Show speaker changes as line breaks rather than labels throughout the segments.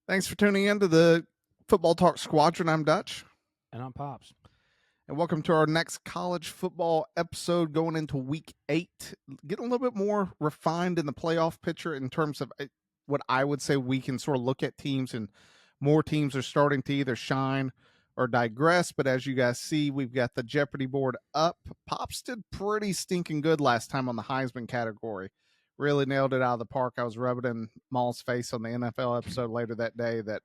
Thanks for tuning in to the Football Talk Squadron. I'm Dutch.
And I'm Pops.
And welcome to our next college football episode going into week 8. Getting a little bit more refined in the playoff picture in terms of what I would say we can sort of look at teams, and more teams are starting to either shine or digress. But as you guys see, we've got the Jeopardy board up. Pops did pretty stinking good last time on the Heisman category. Really nailed it out of the park. I was rubbing in Maul's face on the NFL episode later that day that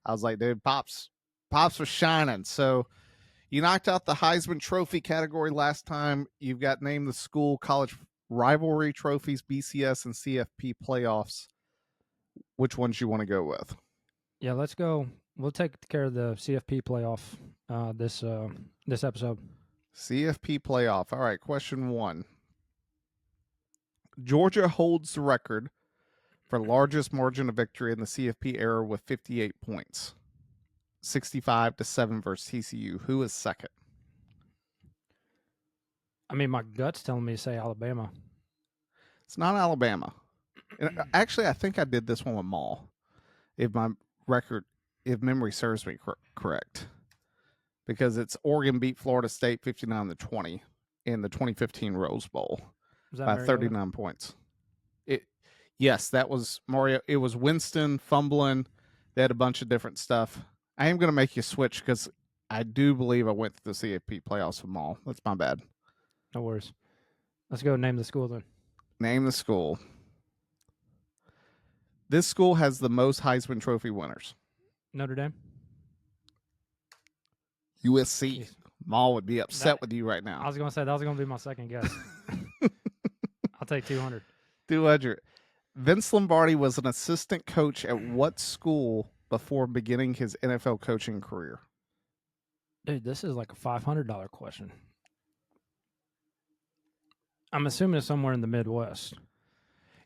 I was like, dude, Pops was shining. So you knocked out the Heisman Trophy category last time. You've got named the school college rivalry trophies, BCS and CFP playoffs. Which ones you want to go with?
Yeah, let's go. We'll take care of the CFP playoff this episode.
CFP playoff. All right, question 1. Georgia holds the record for largest margin of victory in the CFP era with 58 points. 65-7 versus TCU. Who is second?
I mean, my gut's telling me to say Alabama.
It's not Alabama. And actually, I think I did this one with Maul, if memory serves me correct, because it's Oregon beat Florida State 59-20 in the 2015 Rose Bowl by 39 points. Yes, that was Mario. It was Winston fumbling. They had a bunch of different stuff. I am going to make you switch because I do believe I went to the CFP playoffs with Maul. That's my bad.
No worries. Let's go name the school then.
Name the school. This school has the most Heisman Trophy winners.
Notre Dame.
USC. Jeez. Maul would be upset with you right now.
I was going to say that was going to be my second guess. I'll take 200.
200. Vince Lombardi was an assistant coach at what school before beginning his NFL coaching career?
Dude, this is like a $500 question. I'm assuming it's somewhere in the Midwest.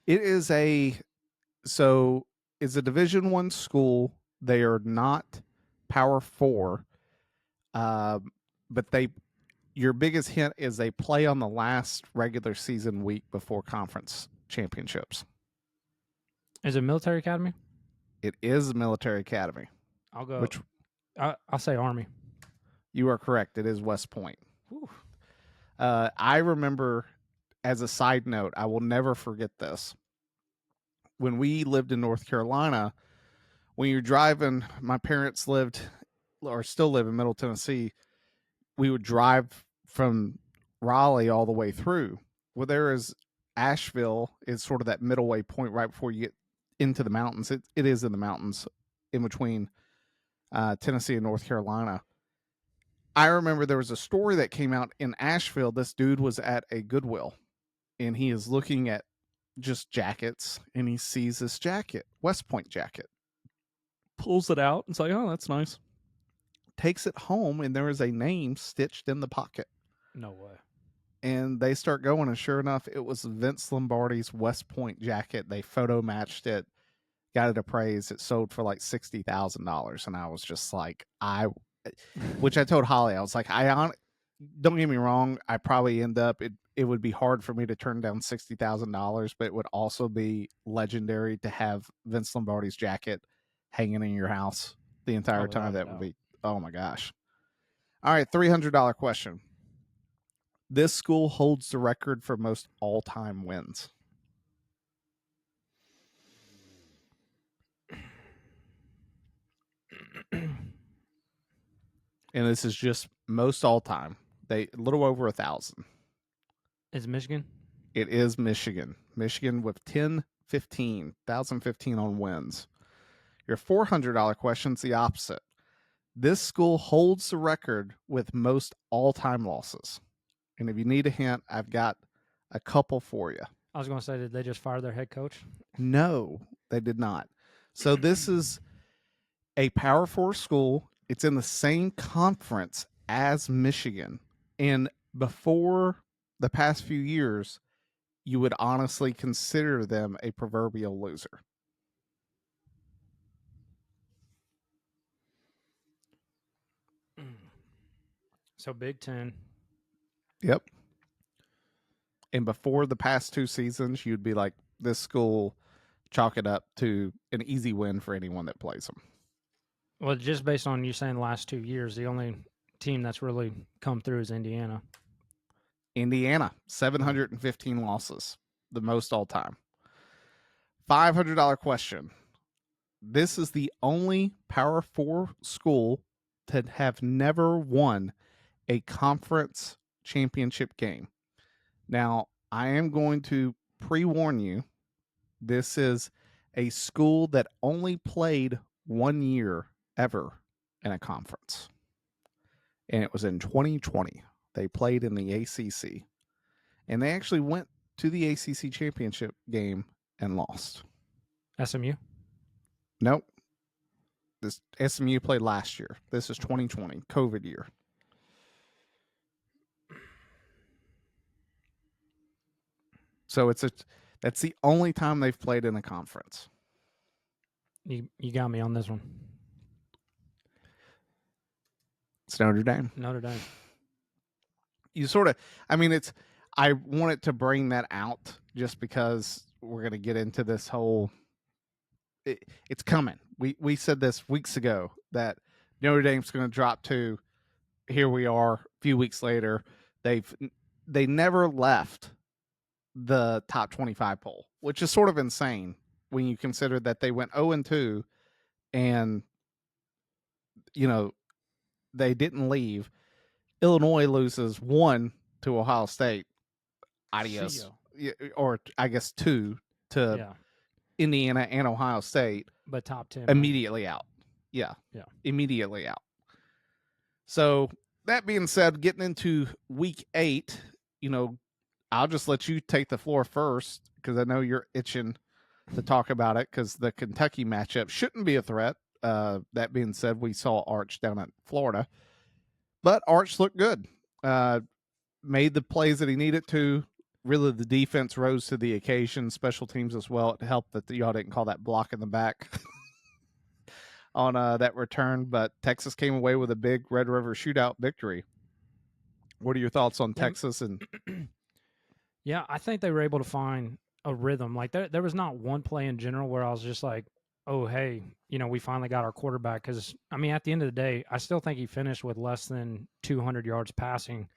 It's a Division I school. They are not Power 4, but your biggest hint is they play on the last regular season week before conference championships.
Is it military academy?
It is a military academy.
I'll go. I'll say Army.
You are correct. It is West Point. I remember, as a side note, I will never forget this. When we lived in North Carolina, when you're driving, my parents still live in Middle Tennessee. We would drive from Raleigh all the way through. Well, there is Asheville is sort of that middle way point right before you get into the mountains. It is in the mountains in between Tennessee and North Carolina. I remember there was a story that came out in Asheville. This dude was at a Goodwill and he is looking at just jackets and he sees this jacket, West Point jacket, pulls it out and it's like, oh, that's nice. Takes it home and there is a name stitched in the pocket.
No way. And
they start going, and sure enough, it was Vince Lombardi's West Point jacket. They photo matched it, got it appraised. It sold for like $60,000, and I was just like, which I told Holly, I was like, don't get me wrong, I probably end up it would be hard for me to turn down $60,000, but it would also be legendary to have Vince Lombardi's jacket hanging in your house the entire time. That would be, oh my gosh. All right, $300 question. This school holds the record for most all-time wins. And this is just most all-time. A little over 1,000.
Is Michigan?
It is Michigan. Michigan with 1,015 on wins. Your $400 question's the opposite. This school holds the record with most all-time losses. And if you need a hint, I've got a couple for you.
I was going to say, did they just fire their head coach?
No, they did not. So this is a Power 4 school. It's in the same conference as Michigan. And before the past few years, you would honestly consider them a proverbial loser.
So Big Ten.
Yep. And before the past two seasons, you'd be like, this school, chalk it up to an easy win for anyone that plays them.
Well, just based on you saying the last 2 years, the only team that's really come through is Indiana.
Indiana, 715 losses, the most all time. $500 question. This is the only Power 4 school to have never won a conference championship game. Now, I am going to pre warn you, this is a school that only played 1 year ever in a conference. And it was in 2020. They played in the ACC. And they actually went to the ACC championship game and lost.
SMU?
Nope. This SMU played last year. This is 2020, COVID year. So that's the only time they've played in a conference.
You got me on this one.
It's Notre Dame.
Notre Dame.
You sort of, I mean, I wanted to bring that out just because we're going to get into this whole, it's coming. We said this weeks ago that Notre Dame's going to drop to, here we are a few weeks later. They never left the top 25 poll, which is sort of insane when you consider that they went 0-2 and, you know, they didn't leave. Illinois loses 1 to Ohio State. Adios. Or I guess 2 to Indiana and Ohio State.
But top 10.
Immediately out. Yeah. Immediately out. So that being said, getting into week 8, I'll just let you take the floor first because I know you're itching to talk about it because the Kentucky matchup shouldn't be a threat. That being said, we saw Arch down at Florida, but Arch looked good. Made the plays that he needed to. Really, the defense rose to the occasion. Special teams as well. It helped that y'all didn't call that block in the back on that return, but Texas came away with a big Red River Shootout victory. What are your thoughts on Texas? And
yeah, I think they were able to find a rhythm. Like there was not one play in general where I was just like, oh, hey, we finally got our quarterback. Because, I mean, at the end of the day, I still think he finished with less than 200 yards passing.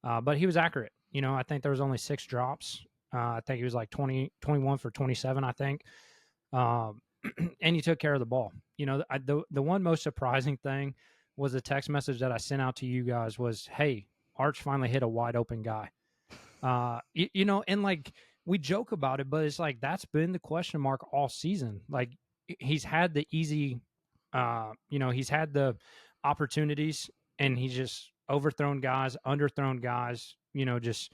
But he was accurate. I think there was only 6 drops. I think he was like 21 for 27, I think. And he took care of the ball. The one most surprising thing was the text message that I sent out to you guys was, hey, Arch finally hit a wide open guy. And like we joke about it, but it's like that's been the question mark all season. Like he's had the easy, he's had the opportunities and he's just overthrown guys, underthrown guys, just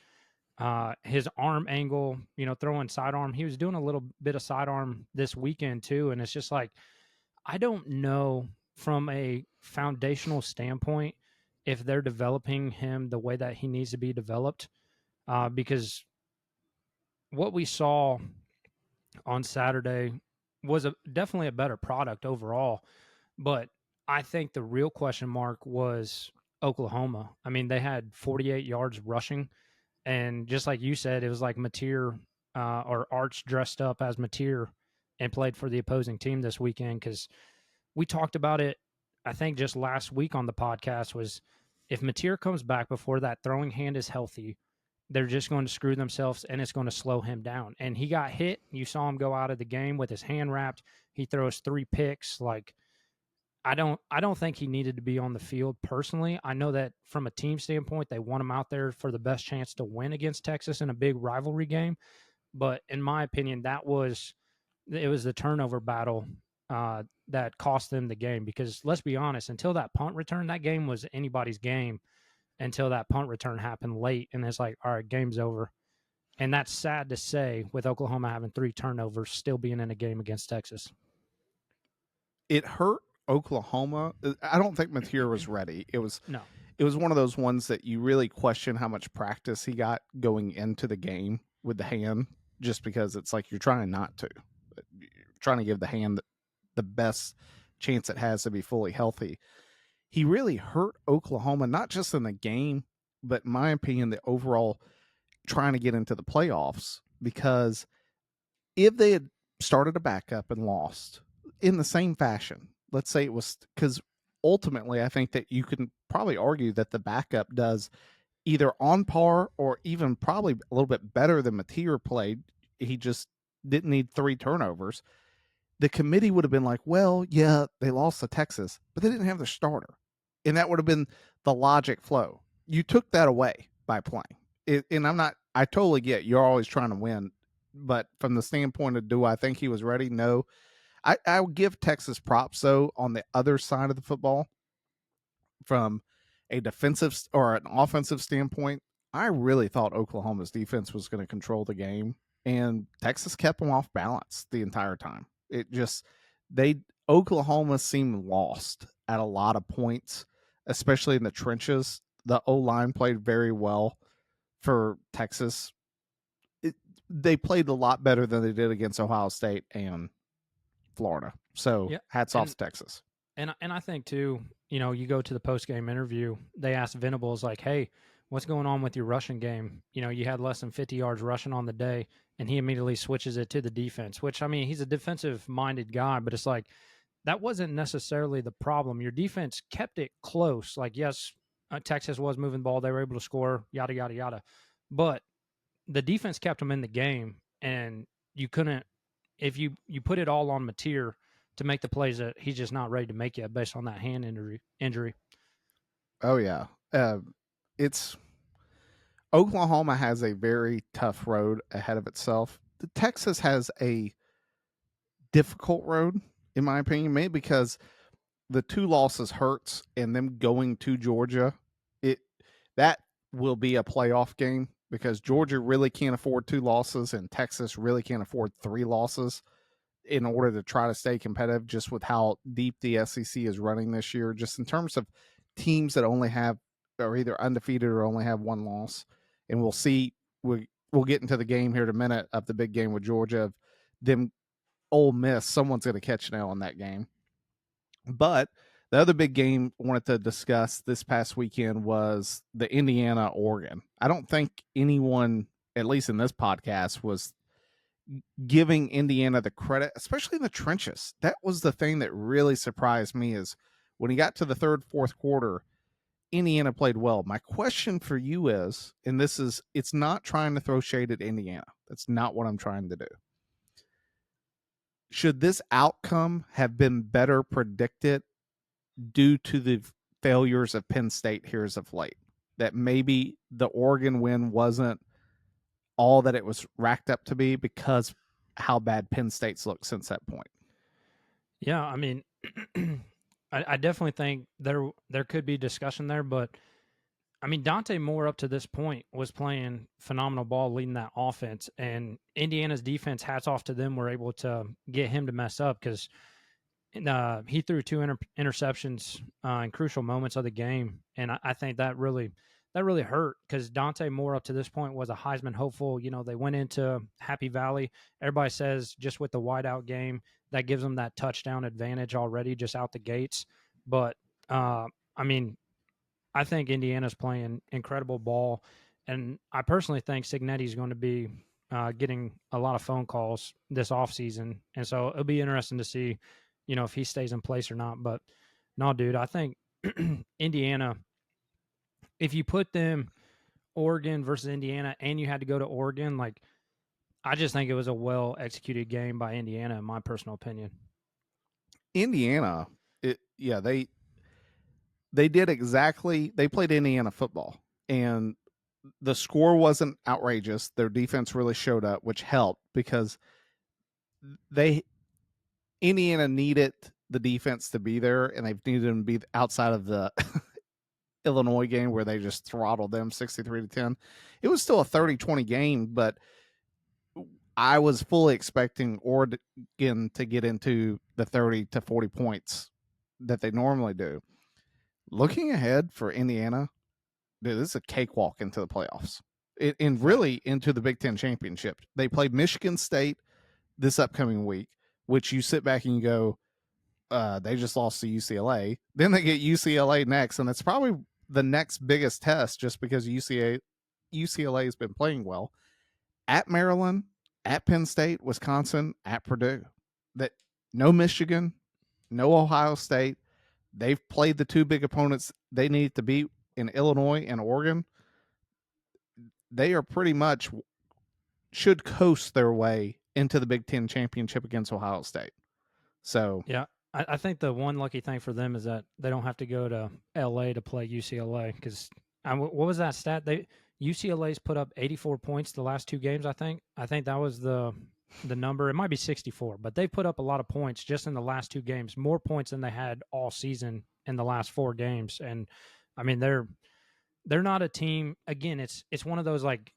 his arm angle, throwing sidearm. He was doing a little bit of sidearm this weekend too. And it's just like, I don't know from a foundational standpoint if they're developing him the way that he needs to be developed. Because what we saw on Saturday was definitely a better product overall. But I think the real question mark was Oklahoma. I mean, they had 48 yards rushing. And just like you said, it was like Mateer or Arch dressed up as Mateer and played for the opposing team this weekend. Because we talked about it, I think, just last week on the podcast was if Mateer comes back before that throwing hand is healthy, they're just going to screw themselves and it's going to slow him down. And he got hit. You saw him go out of the game with his hand wrapped. He throws 3 picks. Like, I don't think he needed to be on the field personally. I know that from a team standpoint, they want him out there for the best chance to win against Texas in a big rivalry game. But in my opinion, it was the turnover battle that cost them the game. Because let's be honest, until that punt return, that game was anybody's game until that punt return happened late. And it's like, all right, game's over. And that's sad to say with Oklahoma having 3 turnovers, still being in a game against Texas.
It hurt Oklahoma. I don't think Mateer was ready.
No.
it was one of those ones that you really question how much practice he got going into the game with the hand, just because it's like you're trying not to. You're trying to give the hand the best chance it has to be fully healthy. He really hurt Oklahoma, not just in the game, but in my opinion, the overall trying to get into the playoffs. Because if they had started a backup and lost in the same fashion, let's say it was because ultimately I think that you can probably argue that the backup does either on par or even probably a little bit better than Mateer played. He just didn't need 3 turnovers. The committee would have been like, well, yeah, they lost to Texas, but they didn't have their starter. And that would have been the logic flow. You took that away by playing. And I totally get you're always trying to win. But from the standpoint of do I think he was ready? No. I'll give Texas props, though, on the other side of the football from a defensive or an offensive standpoint. I really thought Oklahoma's defense was going to control the game, and Texas kept them off balance the entire time. It just they Oklahoma seemed lost at a lot of points, especially in the trenches. The O line played very well for Texas. They played a lot better than they did against Ohio State and Florida. So
Yeah,
hats off
and
to Texas.
and I think too, you go to the post game interview, they asked Venables like, "Hey, what's going on with your rushing game? You had less than 50 yards rushing on the day," and he immediately switches it to the defense. Which I mean, he's a defensive minded guy, but it's like that wasn't necessarily the problem. Your defense kept it close. Like, yes, Texas was moving the ball, they were able to score, yada yada yada, but the defense kept them in the game, and you couldn't if you put it all on Mateer to make the plays that he's just not ready to make yet based on that hand injury.
Oh yeah, it's Oklahoma has a very tough road ahead of itself. Texas has a difficult road, in my opinion, maybe because the 2 losses hurts, and them going to Georgia, it that will be a playoff game because Georgia really can't afford 2 losses, and Texas really can't afford 3 losses in order to try to stay competitive. Just with how deep the SEC is running this year, just in terms of teams that only have are either undefeated or only have 1 loss, and we'll see. We'll get into the game here in a minute of the big game with Georgia. Of them, Ole Miss, someone's going to catch an L in that game. But the other big game I wanted to discuss this past weekend was the Indiana Oregon. I don't think anyone, at least in this podcast, was giving Indiana the credit, especially in the trenches. That was the thing that really surprised me is when he got to the third, fourth quarter, Indiana played well. My question for you is, and it's not trying to throw shade at Indiana. That's not what I'm trying to do. Should this outcome have been better predicted due to the failures of Penn State here as of late? That maybe the Oregon win wasn't all that it was racked up to be because how bad Penn State's looked since that point.
Yeah, I mean, I definitely think there could be discussion there, but I mean Dante Moore up to this point was playing phenomenal ball, leading that offense, and Indiana's defense. Hats off to them, were able to get him to mess up because he threw two interceptions in crucial moments of the game, and I think that really hurt because Dante Moore up to this point was a Heisman hopeful. They went into Happy Valley. Everybody says just with the wideout game that gives them that touchdown advantage already just out the gates. But I mean, I think Indiana's playing incredible ball, and I personally think Signetti's going to be getting a lot of phone calls this offseason, and so it'll be interesting to see, if he stays in place or not. But no, dude, I think Indiana, if you put them Oregon versus Indiana, and you had to go to Oregon, like I just think it was a well executed game by Indiana, in my personal opinion.
Indiana, yeah, they did exactly. They played Indiana football, and the score wasn't outrageous. Their defense really showed up, which helped because they Indiana needed the defense to be there, and they've needed them to be outside of the Illinois game where they just throttled them 63-10. It was still a 30-20 game, but I was fully expecting Oregon to get into the 30 to 40 points that they normally do. Looking ahead for Indiana, dude, this is a cakewalk into the playoffs. And
Facts.
really into the Big Ten championship. They play Michigan State this upcoming week, which you sit back and you go, they just lost to UCLA. Then they get UCLA next, and it's probably the next biggest test just because UCLA has been playing well. At Maryland, at Penn State, Wisconsin, at Purdue. That no Michigan, no Ohio State. They've played the two big opponents they need to beat in Illinois and Oregon. They are pretty much should coast their way into the Big Ten championship against Ohio State. So
Yeah, I think the one lucky thing for them is that they don't have to go to LA to play UCLA because what was that stat? UCLA's put up 84 points the last two games. I think that was the number. It might be 64, but they put up a lot of points just in the last two games, more points than they had all season in the last four games. And I mean, they're not a team. Again, it's one of those like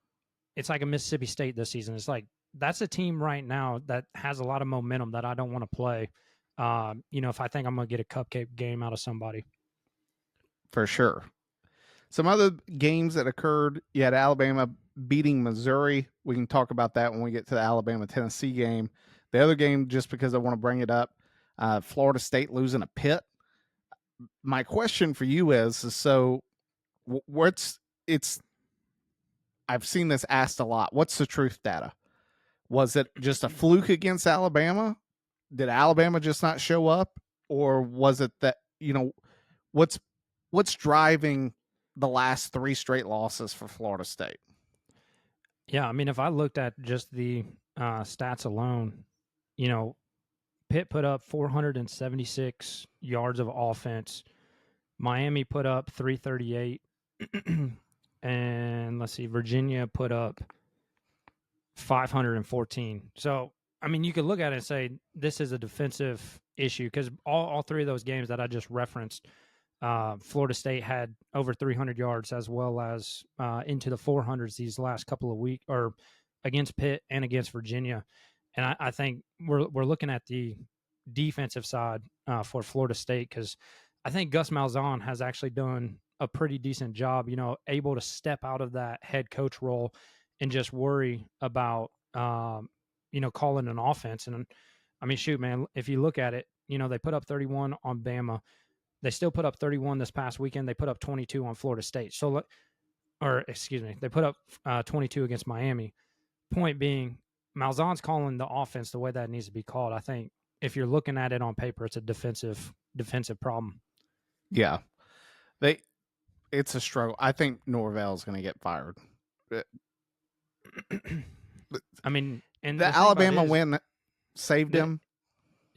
it's like a Mississippi State this season. It's like that's a team right now that has a lot of momentum that I don't want to play. If I think I'm going to get a cupcake game out of somebody.
for sure. Some other games that occurred, you had Alabama beating Missouri. We can talk about that when we get to the Alabama Tennessee game. The other game, just because I want to bring it up, Florida State losing a Pitt. My question for you is so what's it's I've seen this asked a lot. What's the truth data? Was it just a fluke against Alabama? Did Alabama just not show up, or was it that what's what's driving the last three straight losses for Florida State?
Yeah, I mean, if I looked at just the stats alone, you know, Pitt put up 476 yards of offense. Miami put up 338. And let's see, Virginia put up 514. So, I mean, you could look at it and say this is a defensive issue because all three of those games that I just referenced, Florida State had over 300 yards as well as into the 400s these last couple of weeks, or against Pitt and against Virginia. And I think we're looking at the defensive side for Florida State because I think Gus Malzahn has actually done a pretty decent job, able to step out of that head coach role and just worry about, calling an offense. And I mean, shoot, man, if you look at it, they put up 31 on Bama. They still put up 31 this past weekend. They put up 22 on Florida State. They put up 22 against Miami. Point being, Malzahn's calling the offense the way that it needs to be called. I think if you're looking at it on paper, it's a defensive problem.
Yeah, it's a struggle. I think Norvell's going to get fired.
I mean, and
the Alabama win saved him.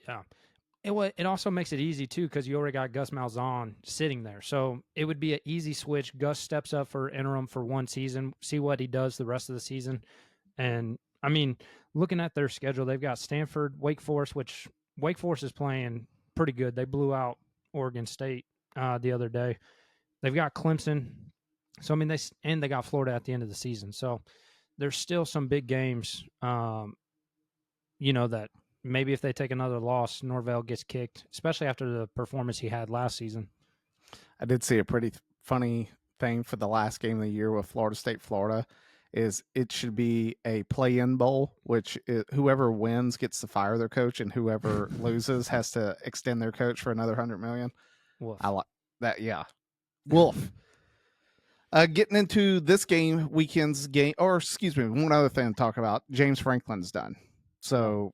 Yeah. It also makes it easy, too, because you already got Gus Malzahn sitting there. So it would be an easy switch. Gus steps up for interim for one season, see what he does the rest of the season. And, I mean, looking at their schedule, they've got Stanford, Wake Forest, which Wake Forest is playing pretty good. They blew out Oregon State the other day. They've got Clemson. So, I mean, they got Florida at the end of the season. So there's still some big games, that maybe if they take another loss, Norvell gets kicked, especially after the performance he had last season.
I did see a pretty funny thing for the last game of the year with Florida State, Florida, is it should be a play-in bowl, which whoever wins gets to fire their coach, and whoever loses has to extend their coach for another $100 million.
Wolf.
I like that. Yeah, Wolf. Getting into this weekend's game, or excuse me, one other thing to talk about. James Franklin's done. So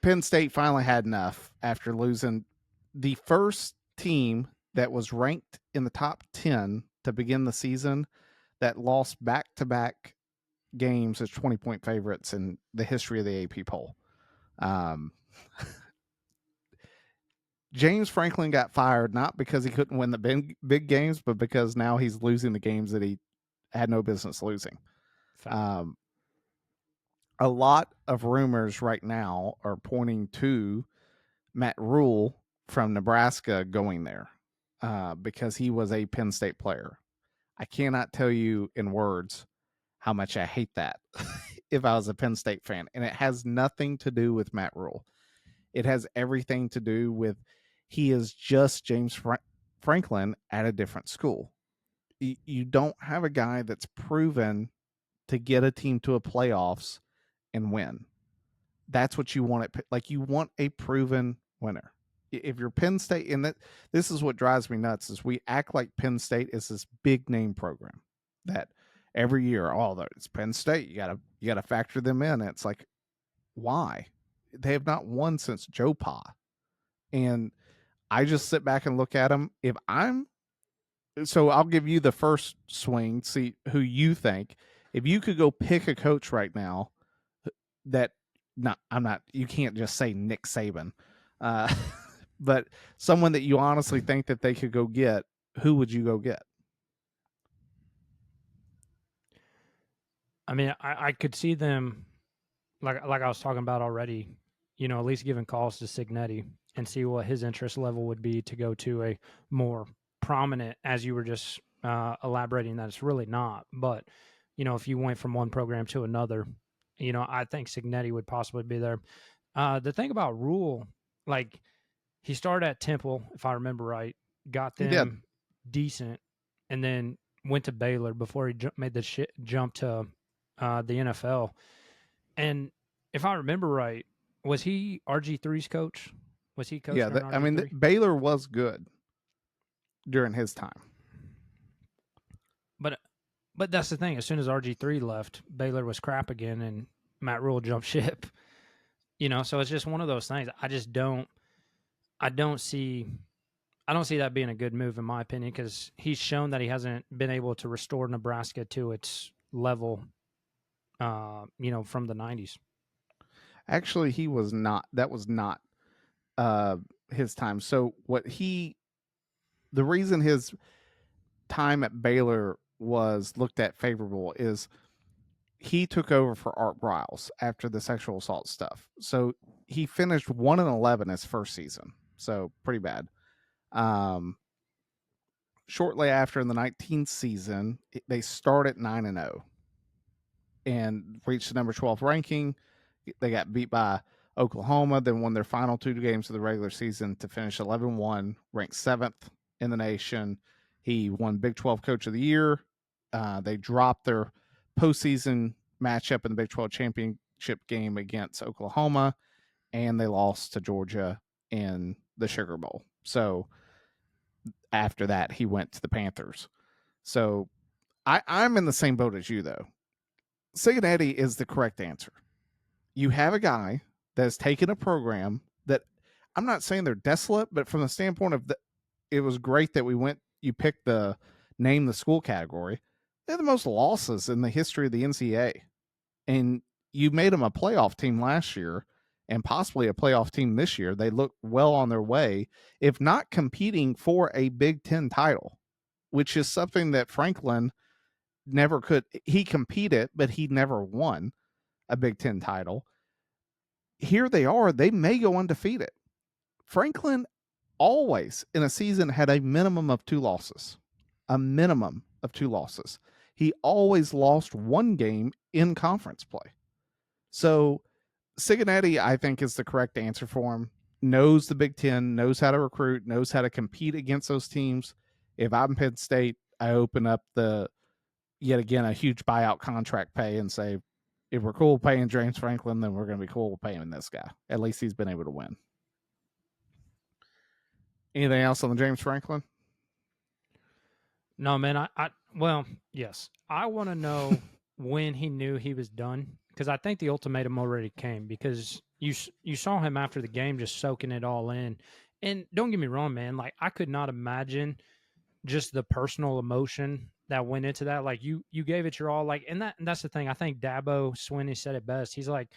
Penn State finally had enough after losing the first team that was ranked in the top 10 to begin the season that lost back-to-back games as 20-point favorites in the history of the AP poll. James Franklin got fired not because he couldn't win the big games, but because now he's losing the games that he had no business losing. A lot of rumors right now are pointing to Matt Rule from Nebraska going there because he was a Penn State player. I cannot tell you in words how much I hate that if I was a Penn State fan. And it has nothing to do with Matt Rule. It has everything to do with he is just James Franklin at a different school. You don't have a guy that's proven to get a team to a playoffs and win. That's what you want. Like you want a proven winner. If you're Penn State, and this is what drives me nuts, is we act like Penn State is this big name program that every year, it's Penn State. You gotta factor them in. It's like, why? They have not won since Joe Pa, and I just sit back and look at them. So I'll give you the first swing. See who you think. If you could go pick a coach right now, that not I'm not. You can't just say Nick Saban, uh, but someone that you honestly think that they could go get. Who would you go get?
I mean, I could see them like I was talking about already. At least giving calls to Signetti and see what his interest level would be to go to a more prominent, as you were just elaborating that it's really not. But if you went from one program to another, I think Signetti would possibly be there. The thing about Rule, like he started at Temple, if I remember right, got
He did.
them decent, and then went to Baylor before he made the jump to the NFL. And if I remember right, was he RG3's coach? Was he coach
Yeah,
during RG3?
Baylor was good during his time.
But that's the thing. As soon as RG3 left, Baylor was crap again, and Matt Rule jumped ship. So it's just one of those things. I just don't. I don't see that being a good move in my opinion, because he's shown that he hasn't been able to restore Nebraska to its level. From the '90s.
Actually, he was not. That was not his time. So the reason his time at Baylor was looked at favorable is he took over for Art Briles after the sexual assault stuff. So he finished 1-11 his first season. So pretty bad. Shortly after, in the 19th season, they start at 9-0 and reached the number 12 ranking. They got beat by Oklahoma, then won their final 2 games of the regular season to finish 11-1, ranked 7th in the nation. He won Big 12 Coach of the Year. They dropped their postseason matchup in the Big 12 championship game against Oklahoma, and they lost to Georgia in the Sugar Bowl. So after that, he went to the Panthers. So I'm in the same boat as you, though. Cincinnati is the correct answer. You have a guy that has taken a program that, I'm not saying they're desolate, but from the standpoint of it was great that you picked the name the school category. They're the most losses in the history of the NCAA. And you made them a playoff team last year and possibly a playoff team this year. They look well on their way, if not competing for a Big Ten title, which is something that Franklin never could. He competed, but he never won a Big Ten title. Here they are. They may go undefeated. Franklin always in a season had a minimum of 2 losses. A minimum of 2 losses. He always lost one game in conference play. So Cincinnati, I think, is the correct answer for him. Knows the Big Ten, knows how to recruit, knows how to compete against those teams. If I'm Penn State, I open up yet again a huge buyout contract pay and say, if we're cool paying James Franklin, then we're going to be cool paying this guy. At least he's been able to win. Anything else on the James Franklin?
No, man. Well, yes. I want to know when he knew he was done, because I think the ultimatum already came, because you saw him after the game just soaking it all in. And don't get me wrong, man. Like, I could not imagine just the personal emotion that went into that. Like, you gave it your all. Like, and that's the thing. I think Dabo Swinney said it best. He's like,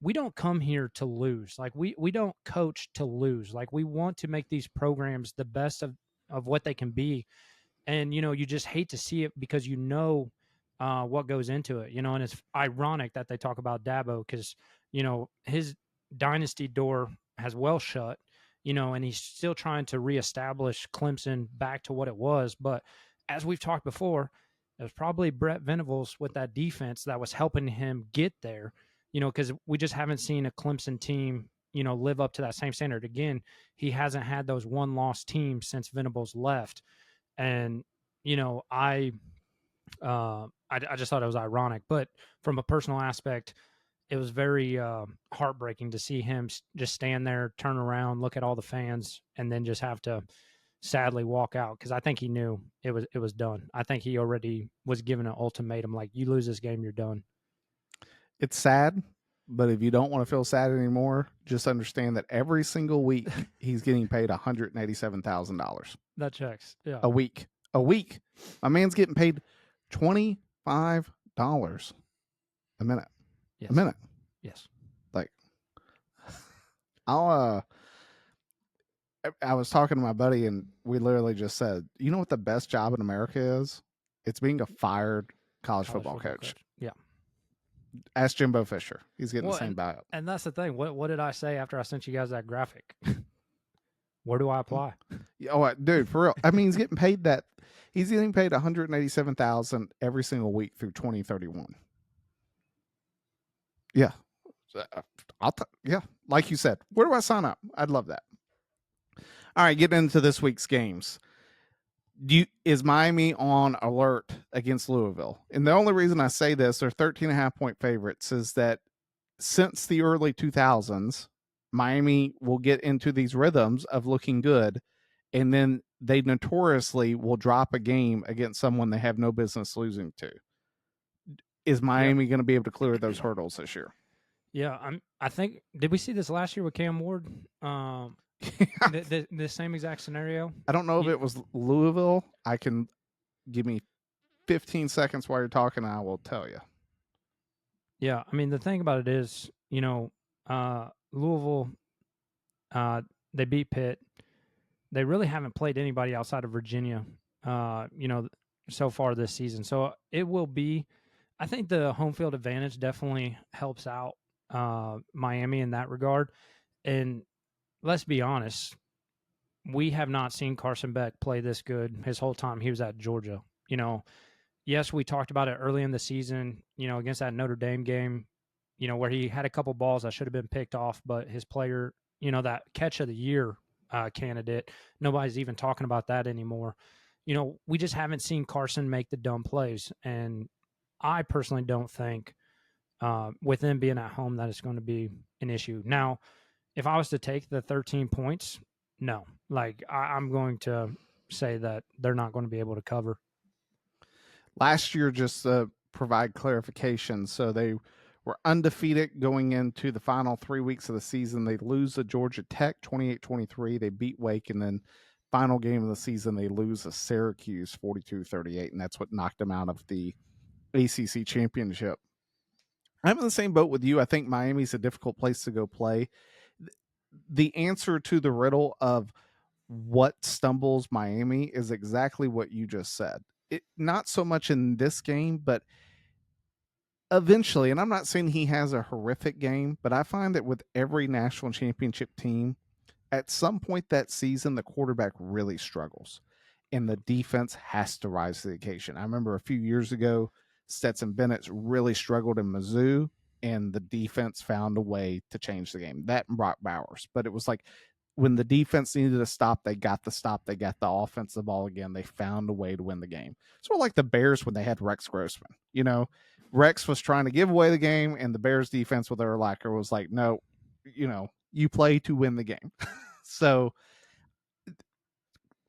we don't come here to lose. Like, we don't coach to lose. Like, we want to make these programs the best of what they can be. And you just hate to see it, because what goes into it. And it's ironic that they talk about Dabo, because his dynasty door has well shut. And he's still trying to reestablish Clemson back to what it was. But as we've talked before, it was probably Brett Venables with that defense that was helping him get there. Because we just haven't seen a Clemson team, live up to that same standard. Again, he hasn't had those one-loss teams since Venables left, and I just thought it was ironic. But from a personal aspect, it was very heartbreaking to see him just stand there, turn around, look at all the fans, and then just have to sadly walk out, because I think he knew it was done. I think he already was given an ultimatum, like, you lose this game, you're done.
It's sad, but if you don't want to feel sad anymore, just understand that every single week he's getting paid $187,000
That checks. Yeah.
a week. A week. My man's getting paid $25 a minute.
Yes.
A minute.
Yes.
Like, I was talking to my buddy, and we literally just said, you know what the best job in America is? It's being a fired college football coach.
Yeah.
Ask Jimbo Fisher. He's getting the same
and,
buyout.
and that's the thing. What did I say after I sent you guys that graphic? Where do I apply?
Oh, dude, for real. I mean, he's getting paid that. He's getting paid $187,000 every single week through 2031. Yeah, yeah. Like you said, where do I sign up? I'd love that. All right, getting into this week's games. Is Miami on alert against Louisville? And the only reason I say this, they're 13.5-point favorites, is that since the early 2000s, Miami will get into these rhythms of looking good, and then they notoriously will drop a game against someone they have no business losing to. Is Miami going to be able to clear those hurdles this year?
Yeah, I think, did we see this last year with Cam Ward? The same exact scenario.
I don't know if it was Louisville. I can give me 15 seconds while you're talking, and I will tell you.
Yeah, I mean, the thing about it is, Louisville, they beat Pitt. They really haven't played anybody outside of Virginia, so far this season. So it will be, I think the home field advantage definitely helps out Miami in that regard. And let's be honest, we have not seen Carson Beck play this good his whole time he was at Georgia. Yes, we talked about it early in the season, against that Notre Dame game, where he had a couple balls that should have been picked off, but his player, that catch of the year candidate, nobody's even talking about that anymore. We just haven't seen Carson make the dumb plays. And I personally don't think with them being at home that it's going to be an issue. Now, if I was to take the 13 points, no. Like, I'm going to say that they're not going to be able to cover.
Last year, just to provide clarification, so they were undefeated going into the final 3 weeks of the season. They lose to Georgia Tech 28-23. They beat Wake, and then final game of the season, they lose to Syracuse 42-38, and that's what knocked them out of the ACC championship. I'm in the same boat with you. I think Miami's a difficult place to go play. The answer to the riddle of what stumbles Miami is exactly what you just said. Not so much in this game, but eventually, and I'm not saying he has a horrific game, but I find that with every national championship team, at some point that season, the quarterback really struggles and the defense has to rise to the occasion. I remember a few years ago, Stetson Bennett really struggled in Mizzou, and the defense found a way to change the game. That and Brock Bowers. But it was like when the defense needed a stop, they got the stop. They got the offensive ball again. They found a way to win the game. Sort of like the Bears when they had Rex Grossman. Rex was trying to give away the game, and the Bears defense with Urlacher was like, no, you play to win the game. So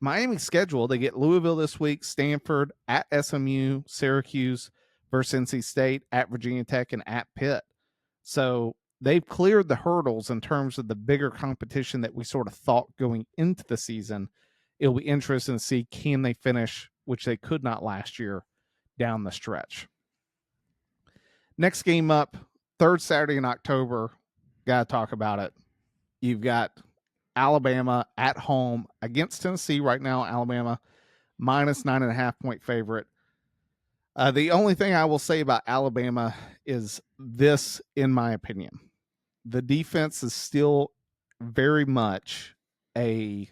Miami's schedule, they get Louisville this week, Stanford, at SMU, Syracuse versus NC State, at Virginia Tech, and at Pitt. So they've cleared the hurdles in terms of the bigger competition that we sort of thought going into the season. It'll be interesting to see, can they finish, which they could not last year, down the stretch. Next game up, third Saturday in October. Got to talk about it. You've got Alabama at home against Tennessee right now. Alabama minus 9.5-point favorite. The only thing I will say about Alabama is this, in my opinion. The defense is still very much a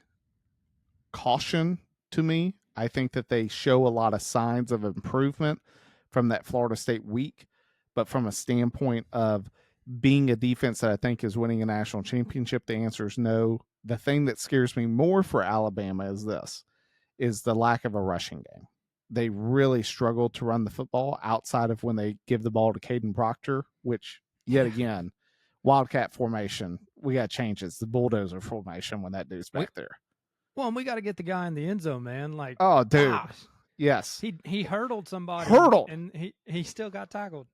caution to me. I think that they show a lot of signs of improvement from that Florida State week, but from a standpoint of being a defense that I think is winning a national championship? The answer is no. The thing that scares me more for Alabama is the lack of a rushing game. They really struggle to run the football outside of when they give the ball to Caden Proctor, which yet again, Wildcat formation, we got changes. The bulldozer formation when that dude's back there.
Well, and we got to get the guy in the end zone, man. Like,
oh, dude,
gosh,
yes,
he hurdled somebody,
hurdle.
and he still got tackled.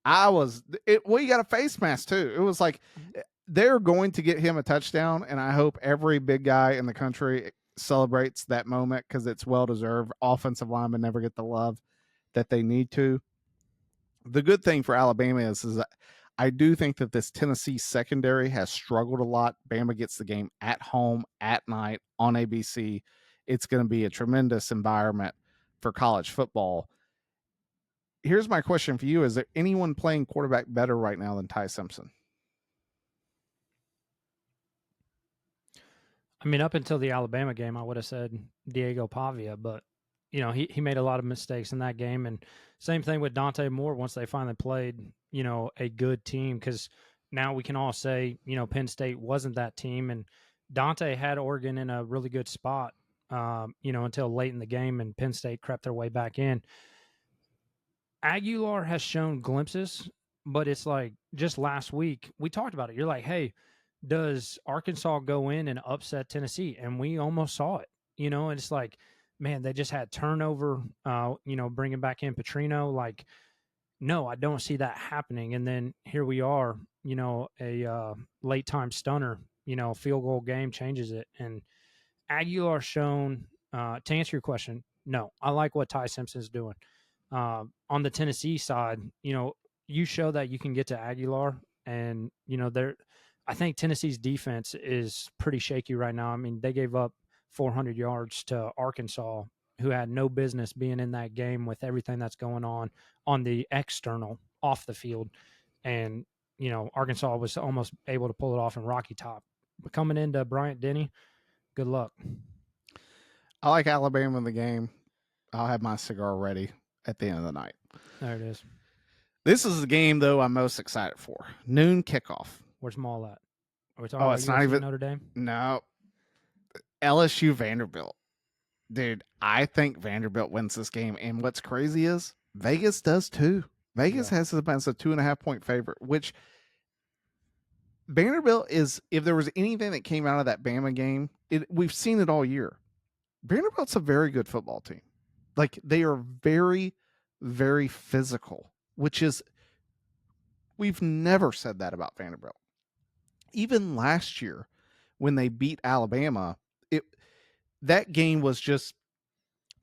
We got a face mask too. It was like they're going to get him a touchdown, and I hope every big guy in the country celebrates that moment because it's well deserved. Offensive linemen never get the love that they need to. The good thing for Alabama is that I do think that this Tennessee secondary has struggled a lot. Bama gets the game at home at night on ABC. It's going to be a tremendous environment for college football. Here's my question for you. Is there anyone playing quarterback better right now than Ty Simpson?
I mean, up until the Alabama game, I would have said Diego Pavia, but he made a lot of mistakes in that game. And same thing with Dante Moore once they finally played, a good team, because now we can all say, Penn State wasn't that team. And Dante had Oregon in a really good spot, until late in the game, and Penn State crept their way back in. Aguilar has shown glimpses, but it's like just last week we talked about it. You're like, hey, does Arkansas go in and upset Tennessee? And we almost saw it, and it's like, man, they just had turnover, bringing back in Petrino. Like, no, I don't see that happening. And then here we are, a late time stunner, field goal game changes it. And Aguilar shown, to answer your question, no, I like what Ty Simpson's doing. On the Tennessee side, you show that you can get to Aguilar, and I think Tennessee's defense is pretty shaky right now. I mean, they gave up 400 yards to Arkansas, who had no business being in that game with everything that's going on the external off the field, and Arkansas was almost able to pull it off in Rocky Top. But coming into Bryant Denny, good luck.
I like Alabama in the game. I'll have my cigar ready at the end of the night.
There it is.
This is the game, though, I'm most excited for. Noon kickoff.
Where's Maul at? Are we talking about
it's
USC
not even
Notre Dame?
No. LSU Vanderbilt. Dude, I think Vanderbilt wins this game. And what's crazy is Vegas does too. Vegas has them as a 2.5-point favorite, which Vanderbilt is, if there was anything that came out of that Bama game, we've seen it all year. Vanderbilt's a very good football team. Like, they are very, very physical, which is, we've never said that about Vanderbilt. Even last year when they beat Alabama, that game was just,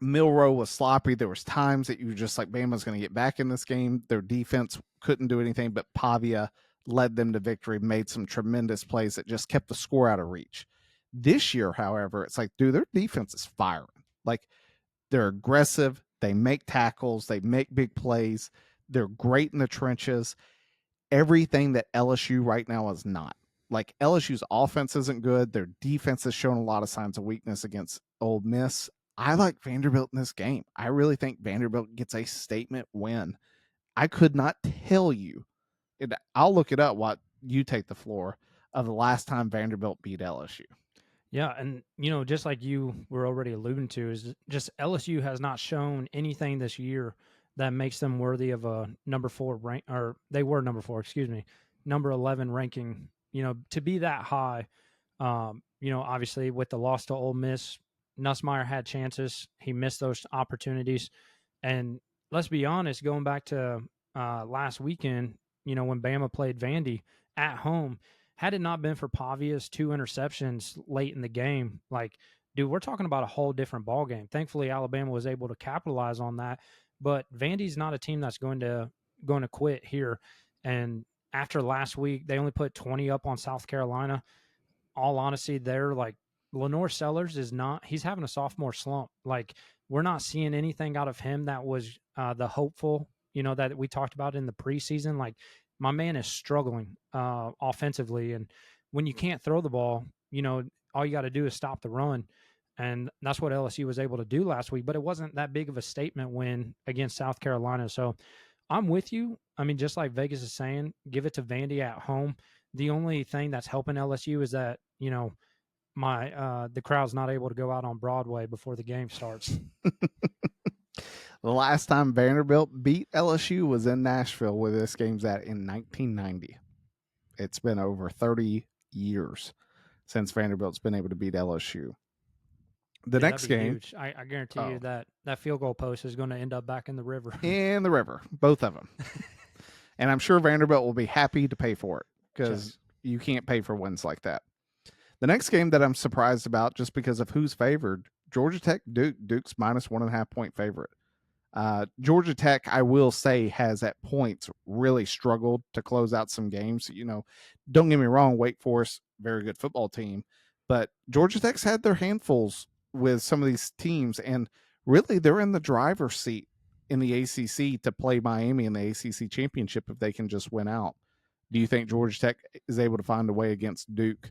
Milroe was sloppy. There was times that you were just like, Bama's going to get back in this game. Their defense couldn't do anything, but Pavia led them to victory, made some tremendous plays that just kept the score out of reach. This year, however, it's like, dude, their defense is firing. Like, they're aggressive. They make tackles. They make big plays. They're great in the trenches. Everything that LSU right now is not. Like, LSU's offense isn't good. Their defense has shown a lot of signs of weakness against Ole Miss. I like Vanderbilt in this game. I really think Vanderbilt gets a statement win. I could not tell you. I'll look it up while you take the floor of the last time Vanderbilt beat LSU.
Yeah, and just like you were already alluding to, is just LSU has not shown anything this year that makes them worthy of a number 4 rank, or they were number 4, excuse me, number 11 ranking. To be that high, obviously with the loss to Ole Miss, Nussmeier had chances. He missed those opportunities. And let's be honest, going back to last weekend, when Bama played Vandy at home, had it not been for Pavia's 2 interceptions late in the game, like, dude, we're talking about a whole different ball game. Thankfully, Alabama was able to capitalize on that. But Vandy's not a team that's going to quit here. And after last week, they only put 20 up on South Carolina. All honesty, they're like, Lenore Sellers is not, he's having a sophomore slump. Like, we're not seeing anything out of him that was the hopeful, that we talked about in the preseason. Like, my man is struggling offensively. And when you can't throw the ball, all you got to do is stop the run. And that's what LSU was able to do last week. But it wasn't that big of a statement win against South Carolina. So I'm with you. I mean, just like Vegas is saying, give it to Vandy at home. The only thing that's helping LSU is that, my the crowd's not able to go out on Broadway before the game starts.
The last time Vanderbilt beat LSU was in Nashville, where this game's at, in 1990. It's been over 30 years since Vanderbilt's been able to beat LSU. The
Yeah, that'd
next
be
game,
huge. I guarantee you
oh,
that field goal post is going to end up back in the river.
in the river, both of them. And I'm sure Vanderbilt will be happy to pay for it because
Checks.
you can't pay for wins like that. The next game that I'm surprised about, just because of who's favored, Georgia Tech Duke. Duke's minus 1.5 point favorite. Georgia Tech, I will say, has at points really struggled to close out some games. Don't get me wrong, Wake Forest, very good football team, but Georgia Tech's had their handfuls with some of these teams, and really they're in the driver's seat in the ACC to play Miami in the ACC championship if they can just win out. Do you think Georgia Tech is able to find a way against Duke?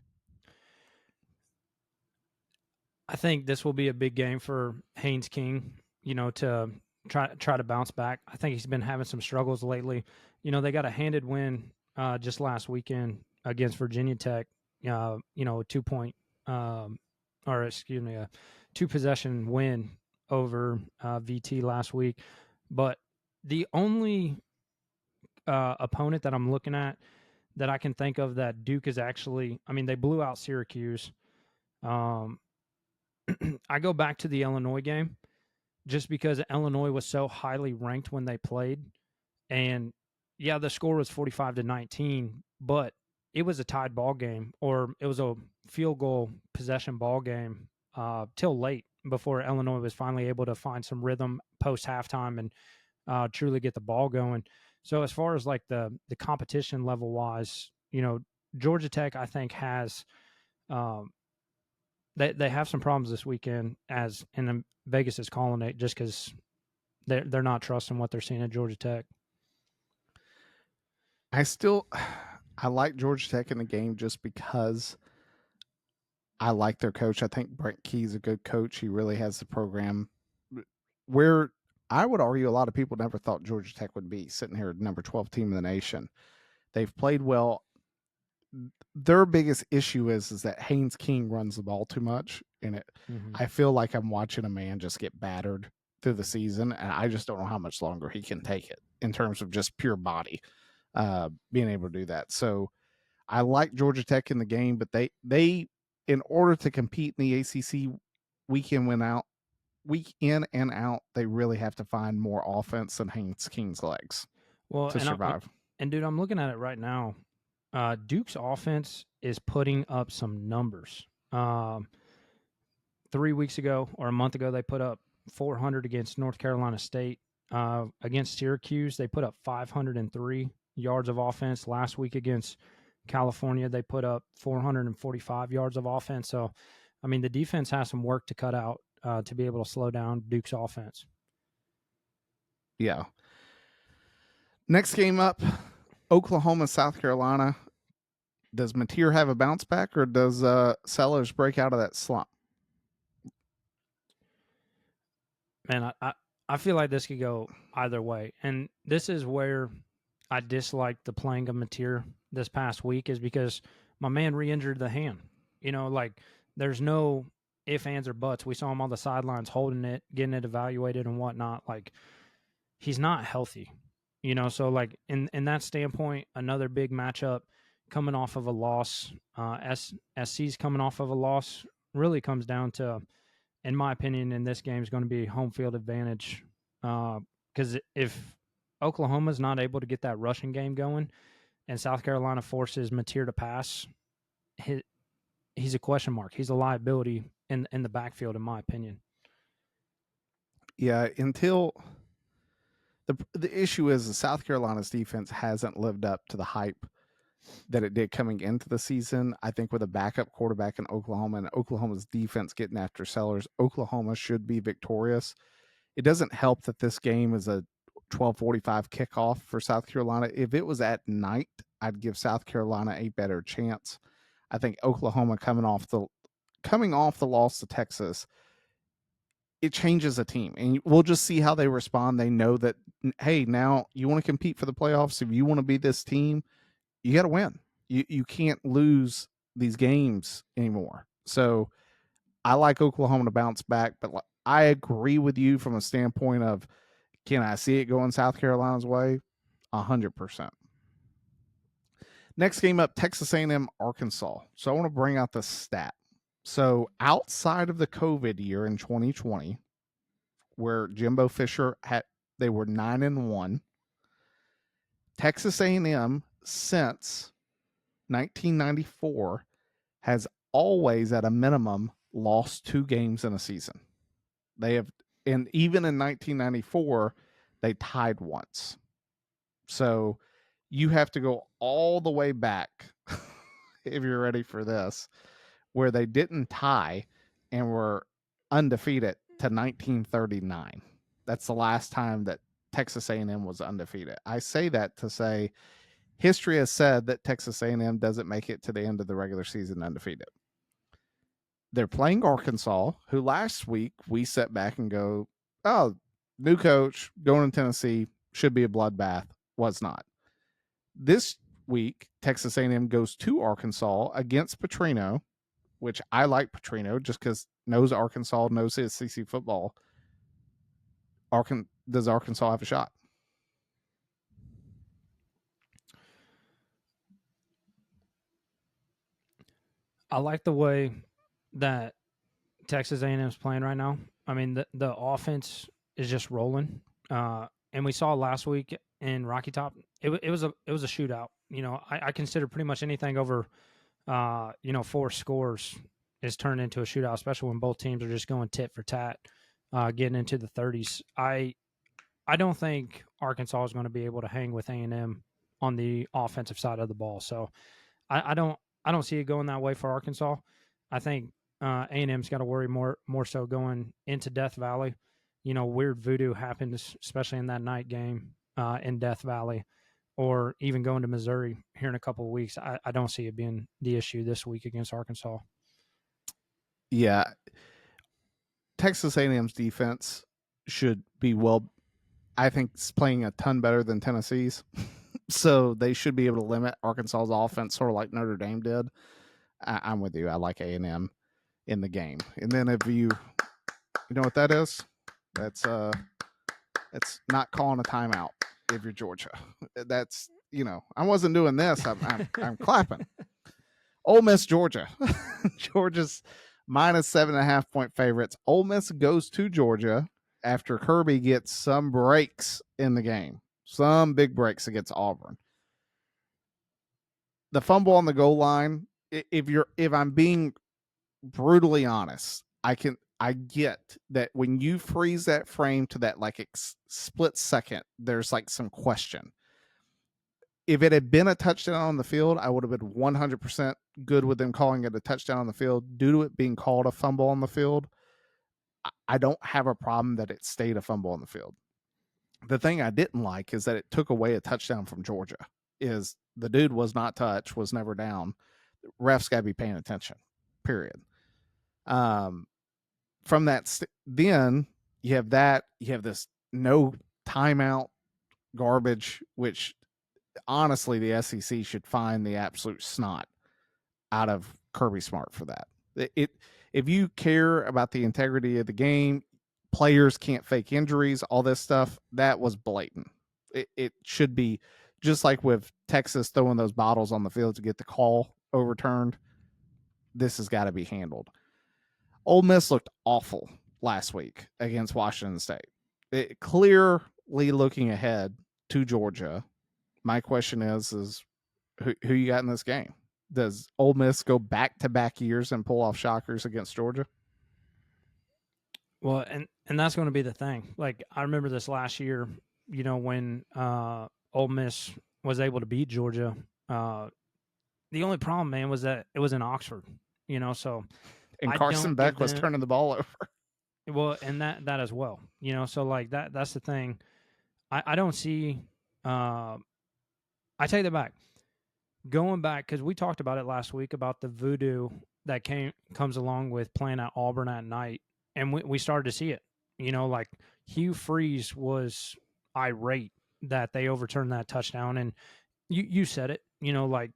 I think this will be a big game for Haynes King, to try to bounce back. I think he's been having some struggles lately. They got a handed win just last weekend against Virginia Tech. 2 point, or excuse me, a 2 possession win over VT last week. But the only opponent that I'm looking at that I can think of that Duke is actually, I mean, they blew out Syracuse. Um, I go back to the Illinois game just because Illinois was so highly ranked when they played. And yeah, the score was 45-19, but it was a tied ball game, or it was a field goal possession ball game till late before Illinois was finally able to find some rhythm post halftime and truly get the ball going. So as far as like the competition level wise, Georgia Tech I think has um, they have some problems this weekend, as and Vegas is calling it just because they're not trusting what they're seeing at Georgia Tech.
I like Georgia Tech in the game just because I like their coach. I think Brent Key's a good coach. He really has the program where I would argue a lot of people never thought Georgia Tech would be sitting here at number 12 team in the nation. They've played well. Their biggest issue is that Haynes King runs the ball too much, and
Mm-hmm.
I feel like I'm watching a man just get battered through the season, and I just don't know how much longer he can take it in terms of just pure body, being able to do that. So I like Georgia Tech in the game, but they in order to compete in the ACC week in win out week in and out, they really have to find more offense than Haynes King's legs
Well,
to survive.
and dude, I'm looking at it right now. Duke's offense is putting up some numbers. 3 weeks ago or a month ago, they put up 400 against North Carolina State. Against Syracuse, they put up 503 yards of offense. Last week against California, they put up 445 yards of offense. So, I mean, the defense has some work to cut out to be able to slow down Duke's offense.
Yeah. Next game up, Oklahoma, South Carolina. Does Mateer have a bounce back, or does Sellers break out of that slump?
Man, I feel like this could go either way. And this is where I dislike the playing of Mateer this past week, is because my man re-injured the hand. Like there's no ifs, ands, or buts. We saw him on the sidelines holding it, getting it evaluated and whatnot. Like he's not healthy. So like in that standpoint, another big matchup coming off of a loss. SC's coming off of a loss really comes down to, in my opinion, in this game is going to be home field advantage. Because if Oklahoma's not able to get that rushing game going, and South Carolina forces Mateer to pass, he's a question mark. He's a liability in the backfield, in my opinion.
Yeah, until the issue is the South Carolina's defense hasn't lived up to the hype that it did coming into the season. I think with a backup quarterback in Oklahoma and Oklahoma's defense getting after Sellers, Oklahoma should be victorious. It doesn't help that this game is a 12:45 kickoff for South Carolina. If it was at night, I'd give South Carolina a better chance. I think Oklahoma coming off the loss to Texas, it changes a team, and we'll just see how they respond. They know that hey, now you want to compete for the playoffs. If you want to be this team, you got to win. You can't lose these games anymore. So I like Oklahoma to bounce back, but I agree with you from a standpoint of, can I see it going South Carolina's way? 100%. Next game up, Texas A&M, Arkansas. So I want to bring out the stat. So outside of the COVID year in 2020, where Jimbo Fisher they were 9-1. Texas A&M since 1994 has always, at a minimum, lost 2 games in a season. They have, and even in 1994, they tied once. So you have to go all the way back, if you're ready for this, where they didn't tie and were undefeated to 1939. That's the last time that Texas A&M was undefeated. I say that to say history has said that Texas A&M doesn't make it to the end of the regular season undefeated. They're playing Arkansas, who last week we sat back and go, oh, new coach going to Tennessee, should be a bloodbath. Was not. This week, Texas A&M goes to Arkansas against Petrino, which I like Petrino just because knows Arkansas, knows his SEC football. Does Arkansas have a shot?
I like the way that Texas A&M is playing right now. I mean, the offense is just rolling, and we saw last week in Rocky Top. It was a shootout. You know, I consider pretty much anything over 4 scores is turned into a shootout, especially when both teams are just going tit for tat, getting into the 30s. I don't think Arkansas is going to be able to hang with A&M on the offensive side of the ball. So I don't see it going that way for Arkansas. I think A&M's got to worry more so going into Death Valley. You know, weird voodoo happens, especially in that night game in Death Valley, or even going to Missouri here in a couple of weeks. I don't see it being the issue this week against Arkansas.
Yeah, Texas A&M's defense should be I think it's playing a ton better than Tennessee's. So they should be able to limit Arkansas's offense, sort of like Notre Dame did. I'm with you. I like A&M in the game. And then if you know what that is, that's not calling a timeout if you're Georgia. That's, I wasn't doing this. I'm clapping. Ole Miss, Georgia. Georgia's minus 7.5-point favorites. Ole Miss goes to Georgia after Kirby gets some breaks in the game, some big breaks against Auburn. The fumble on the goal line. If I'm being brutally honest, I get that when you freeze that frame to that like split second, there's like some question. If it had been a touchdown on the field, I would have been 100% good with them calling it a touchdown on the field. Due to it being called a fumble on the field, I don't have a problem that it stayed a fumble on the field. The thing I didn't like is that it took away a touchdown from Georgia. Is the dude was not touched, was never down. Refs got to be paying attention, period. From that, then you have this no timeout garbage, which honestly the SEC should find the absolute snot out of Kirby Smart for that. If you care about the integrity of the game, players can't fake injuries, all this stuff, that was blatant. It should be just like with Texas throwing those bottles on the field to get the call overturned. This has got to be handled. Ole Miss looked awful last week against Washington State. Clearly looking ahead to Georgia. My question is who you got in this game? Does Ole Miss go back-to-back years and pull off shockers against Georgia?
Well, and that's going to be the thing. Like, I remember this last year, when Ole Miss was able to beat Georgia. The only problem, man, was that it was in Oxford, so
and Carson Beck was turning the ball over.
Well, and that as well, so like that's the thing. I don't see. I take that back. Going back, because we talked about it last week about the voodoo that comes along with playing at Auburn at night, and we started to see it. Like Hugh Freeze was irate that they overturned that touchdown. And you said it, like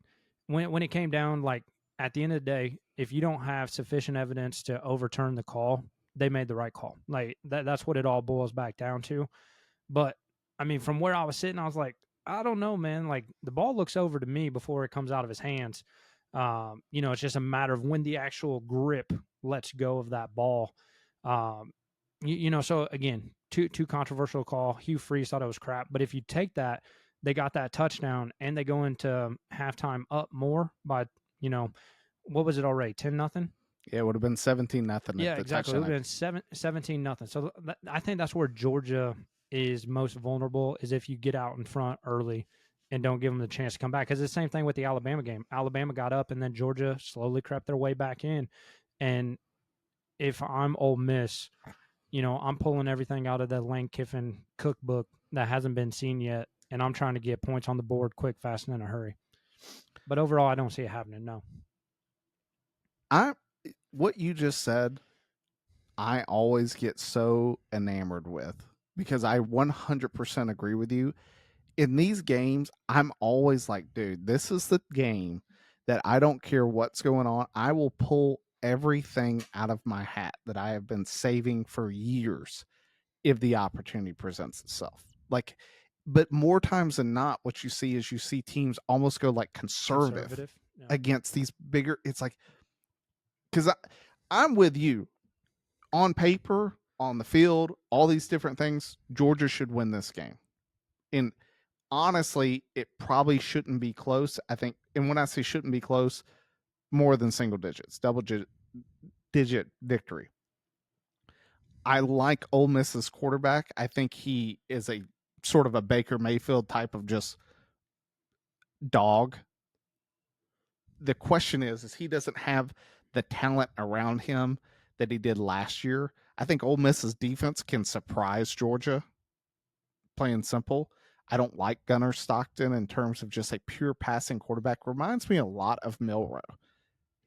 when it came down, like at the end of the day, if you don't have sufficient evidence to overturn the call, they made the right call. Like that's what it all boils back down to. But I mean, from where I was sitting, I was like, I don't know, man. Like the ball looks over to me before it comes out of his hands. It's just a matter of when the actual grip lets go of that ball. Um, so again, too controversial call. Hugh Freeze thought it was crap, but if you take that, they got that touchdown and they go into halftime up more by, what was it already? 10-0.
Yeah, it would have been 17-0 at
Yeah,
the
exactly. It would
touchdown.
have been 17-0. So I think that's where Georgia is most vulnerable, is if you get out in front early and don't give them the chance to come back. Because it's the same thing with the Alabama game. Alabama got up and then Georgia slowly crept their way back in. And if I'm Ole Miss, I'm pulling everything out of the Lane Kiffin cookbook that hasn't been seen yet, and I'm trying to get points on the board quick, fast, and in a hurry. But overall, I don't see it happening. No.
What you just said, I always get so enamored with because I 100% agree with you. In these games, I'm always like, dude, this is the game that I don't care what's going on. I will pull everything out of my hat that I have been saving for years if the opportunity presents itself. Like, but more times than not, what you see is you see teams almost go like conservative
Yeah.
against these bigger. It's like, because I'm with you on paper, on the field, all these different things. Georgia should win this game. And honestly, it probably shouldn't be close. I think, and when I say shouldn't be close, more than single digits, double digit victory. I like Ole Miss's quarterback. I think he is a sort of a Baker Mayfield type of just dog. The question is he doesn't have the talent around him that he did last year. I think Ole Miss's defense can surprise Georgia, plain simple. I don't like Gunnar Stockton in terms of just a pure passing quarterback. Reminds me a lot of Milrow.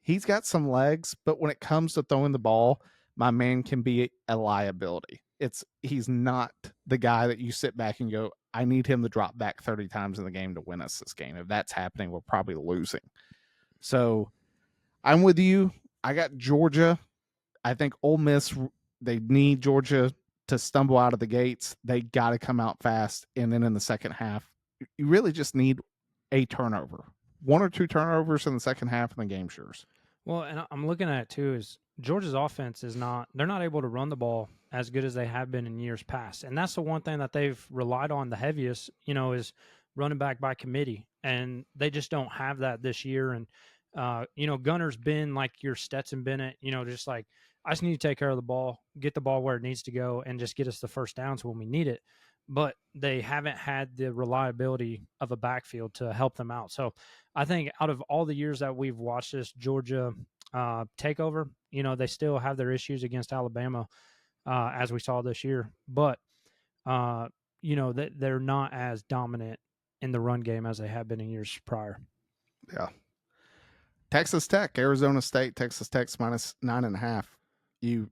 He's got some legs, but when it comes to throwing the ball, my man can be a liability. He's not the guy that you sit back and go, I need him to drop back 30 times in the game to win us this game. If that's happening, we're probably losing. So I'm with you. I got Georgia. I think Ole Miss, they need Georgia to stumble out of the gates. They got to come out fast. And then in the second half, you really just need a turnover. One or two turnovers in the second half, and the game's yours.
Well, and I'm looking at it too, is Georgia's offense they're not able to run the ball as good as they have been in years past. And that's the one thing that they've relied on the heaviest, is running back by committee. And they just don't have that this year. And, Gunner's been like your Stetson Bennett, just like, I just need to take care of the ball, get the ball where it needs to go, and just get us the first downs when we need it. But they haven't had the reliability of a backfield to help them out. So I think out of all the years that we've watched this Georgia takeover, they still have their issues against Alabama, as we saw this year. But, they're not as dominant in the run game as they have been in years prior.
Yeah. Texas Tech, Arizona State, Texas Tech's minus 9.5. You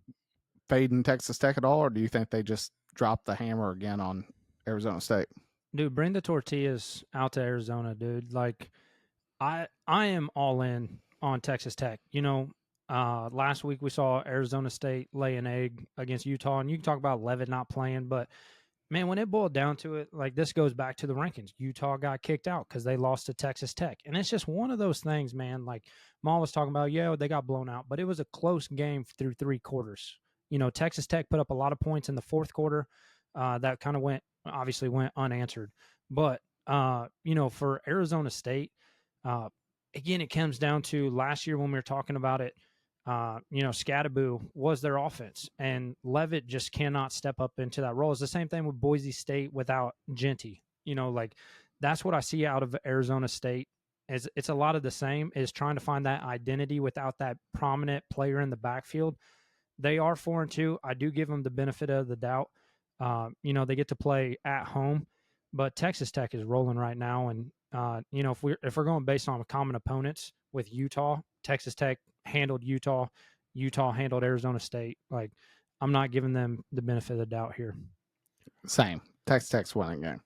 fading Texas Tech at all, or do you think they just drop the hammer again on Arizona State?
Dude, bring the tortillas out to Arizona, dude. Like, I am all in on Texas Tech. Last week we saw Arizona State lay an egg against Utah, and you can talk about Levitt not playing, but man, when it boiled down to it, like this goes back to the rankings. Utah got kicked out because they lost to Texas Tech. And it's just one of those things, man. Like Ma was talking about, yeah, they got blown out, but it was a close game through 3 quarters. Texas Tech put up a lot of points in the fourth quarter. That kind of obviously went unanswered. But, for Arizona State, again, it comes down to last year when we were talking about it. Scattaboo was their offense, and Levitt just cannot step up into that role. It's the same thing with Boise State without Genty. Like that's what I see out of Arizona State. It's a lot of the same, is trying to find that identity without that prominent player in the backfield. They are 4-2. I do give them the benefit of the doubt. They get to play at home, but Texas Tech is rolling right now, and if we're going based on common opponents with Utah, Texas Tech handled Utah. Utah handled Arizona State. Like, I'm not giving them the benefit of the doubt here.
Same. Texas Tech's winning game.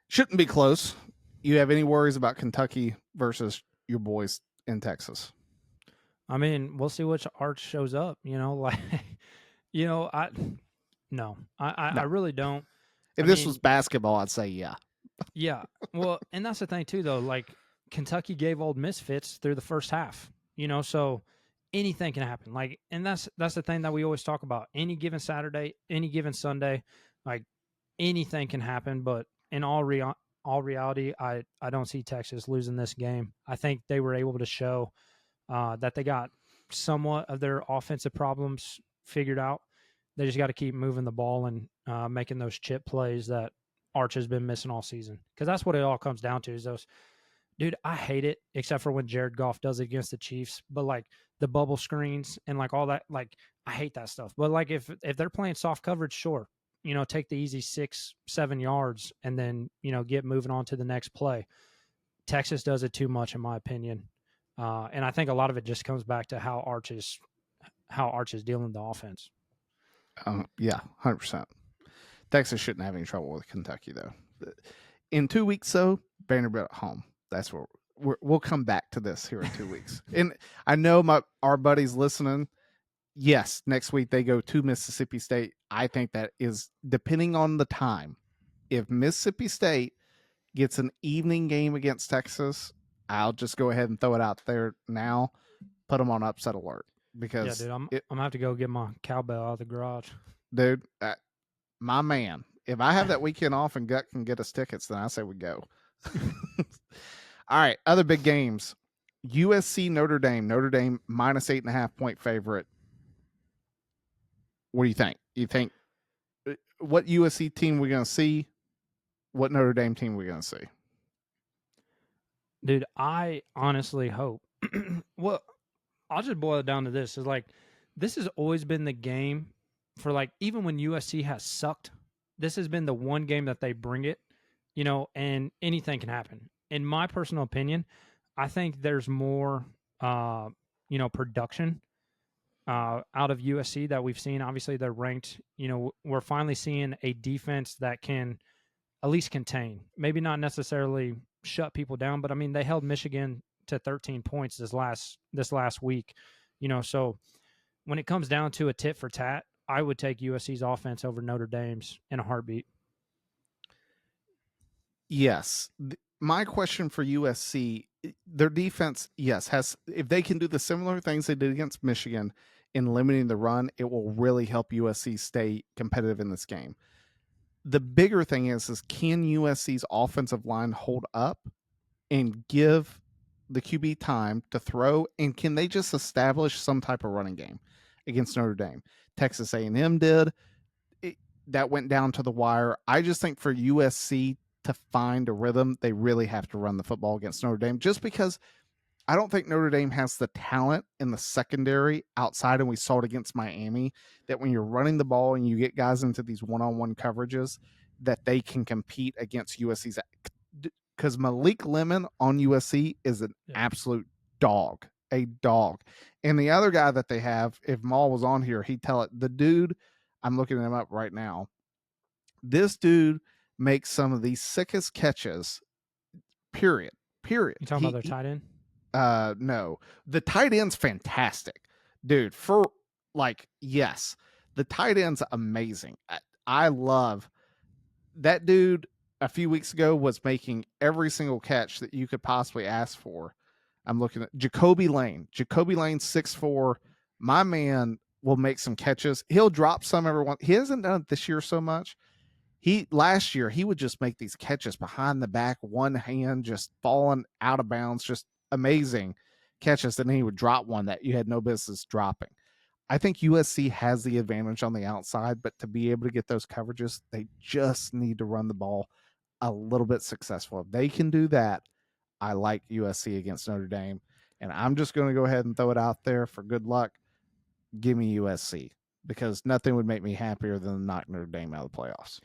Shouldn't be close. You have any worries about Kentucky versus your boys in Texas?
I mean, we'll see which Arch shows up. Like, I no, I
No.
really don't.
If
I
this was
mean,
basketball, I'd say yeah.
yeah. Well, and that's the thing too, though. Like Kentucky gave old misfits through the first half. So anything can happen. Like, and that's the thing that we always talk about. Any given Saturday, any given Sunday, like anything can happen. But in all reality, I don't see Texas losing this game. I think they were able to show that they got somewhat of their offensive problems figured out. They just got to keep moving the ball and making those chip plays that Arch has been missing all season. Because that's what it all comes down to is those. Dude, I hate it except for when Jared Goff does it against the Chiefs. But like the bubble screens and like all that, like I hate that stuff. But like if they're playing soft coverage, sure, take the easy 6-7 yards and then get moving on to the next play. Texas does it too much, in my opinion. And I think a lot of it just comes back to how Arch is dealing the offense.
Yeah, 100%. Texas shouldn't have any trouble with Kentucky though. In 2 weeks, though, Vanderbilt at home. That's where we'll come back to this here in 2 weeks. And I know our buddies listening. Yes, next week they go to Mississippi State. I think that is depending on the time. If Mississippi State gets an evening game against Texas, I'll just go ahead and throw it out there now. Put them on upset alert because
yeah, dude, I'm gonna have to go get my cowbell out of the garage.
Dude, my man. If I have that weekend off and Gut can get us tickets, then I say we go. All right, other big games. USC Notre Dame. Notre Dame minus 8.5-point favorite. What do you think? You think what USC team we're going to see? What Notre Dame team we're going to see?
Dude, I honestly hope. Well, I'll just boil it down to this: is like this has always been the game for like even when USC has sucked. This has been the one game that they bring it, and anything can happen. In my personal opinion, I think there's more, production out of USC that we've seen. Obviously, they're ranked. We're finally seeing a defense that can at least contain, maybe not necessarily shut people down, but I mean they held Michigan to 13 points this last week. So when it comes down to a tit for tat, I would take USC's offense over Notre Dame's in a heartbeat.
Yes. My question for USC, their defense, yes, has if they can do the similar things they did against Michigan in limiting the run, it will really help USC stay competitive in this game. The bigger thing is can USC's offensive line hold up and give the QB time to throw, and can they just establish some type of running game against Notre Dame? Texas A&M did. That went down to the wire. I just think for USC to find a rhythm, they really have to run the football against Notre Dame, just because I don't think Notre Dame has the talent in the secondary outside, and we saw it against Miami, that when you're running the ball and you get guys into these one-on-one coverages, that they can compete against USC's. Because Malik Lemon on USC is an absolute dog, a dog. And the other guy that they have, if Maul was on here, he'd tell it. The dude, I'm looking him up right now. This dude makes some of the sickest catches. Period.
You talking about their tight end?
No, the tight end's fantastic, dude. For yes, the tight end's amazing. I love that dude. A few weeks ago was making every single catch that you could possibly ask for. I'm looking at Jacoby Lane. Jacoby Lane, 6'4". My man will make some catches. He'll drop some every one. He hasn't done it this year so much. Last year he would just make these catches behind the back, one hand just falling out of bounds, just amazing catches. And then he would drop one that you had no business dropping. I think USC has the advantage on the outside, but to be able to get those coverages, they just need to run the ball a little bit successful. If they can do that, I like USC against Notre Dame. And I'm just going to go ahead and throw it out there for good luck. Give me USC, because nothing would make me happier than knock Notre Dame out of the playoffs.